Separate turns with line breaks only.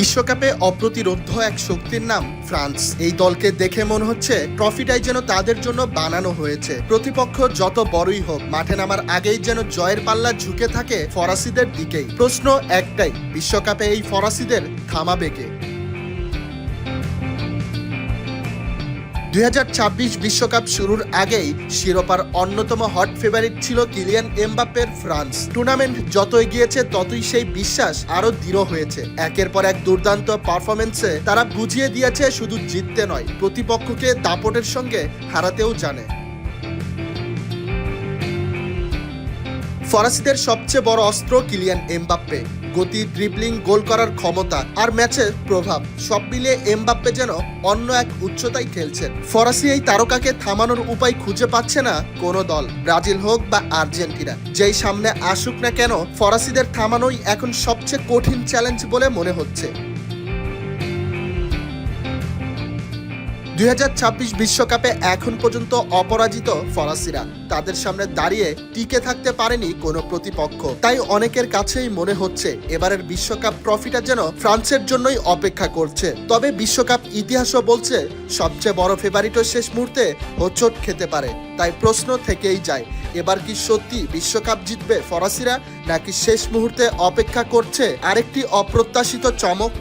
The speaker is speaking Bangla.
বিশ্বকাপে অপ্রতিরোধ্য এক শক্তির নাম ফ্রান্স। এই দলকে দেখে মনে হচ্ছে ট্রফিটাই যেন তাদের জন্য বানানো হয়েছে। প্রতিপক্ষ যত বড়ই হোক, মাঠে নামার আগেই যেন জয়ের পাল্লা ঝুঁকে থাকে ফরাসিদের দিকেই। প্রশ্ন একটাই, বিশ্বকাপে এই ফরাসিদের থামাবে কে? 2026 বিশ্বকাপ শুরুর আগেই শিরোপার অন্যতম হট ফেভারিট ছিল কিলিয়ান এমবাপ্পের ফ্রান্স। টুর্নামেন্ট যত এগিয়েছে ততই সেই বিশ্বাস আরো দৃঢ় হয়েছে। একের পর এক দুর্দান্ত পারফরমেন্সে তারা বুঝিয়ে দিয়েছে শুধু জিততে নয়, প্রতিপক্ষকে দাপটের সঙ্গে হারাতেও জানে। ফরাসিদের সবচেয়ে বড় অস্ত্র কিলিয়ান এমবাপ্পে। গতি, ড্রিবলিং, গোল করার ক্ষমতা আর ম্যাচের প্রভাব সব মিলিয়ে এমবাপ্পে যেন অন্য এক উচ্চতায় খেলছেন। ফরাসি এই তারকাকে থামানোর উপায় খুঁজে পাচ্ছে না কোনো দল, ব্রাজিল হোক বা আর্জেন্টিনা। যেই সামনে আসুক না কেন, ফরাসিদের থামানোই এখন সবচেয়ে কঠিন চ্যালেঞ্জ বলে মনে হচ্ছে। 2026 বিশ্বকাপে এখন পর্যন্ত অপরাজিত ফরাসিরা তাদের সামনে দাঁড়িয়ে টিকে থাকতে পারেনি কোনো প্রতিপক্ষ। তাই অনেকের কাছেই মনে হচ্ছে এবারের বিশ্বকাপ ট্রফিটা যেন ফ্রান্সের জন্যই অপেক্ষা করছে। তবে বিশ্বকাপ ইতিহাসও বলছে সবচেয়ে বড় ফেভারিটও শেষ মুহূর্তে হোঁচট খেতে পারে। তাই প্রশ্ন থেকেই যায়, এবার কি সত্যি বিশ্বকাপ জিতবে ফরাসিরা, নাকি শেষ মুহূর্তে অপেক্ষা করছে আরেকটি অপ্রত্যাশিত চমক?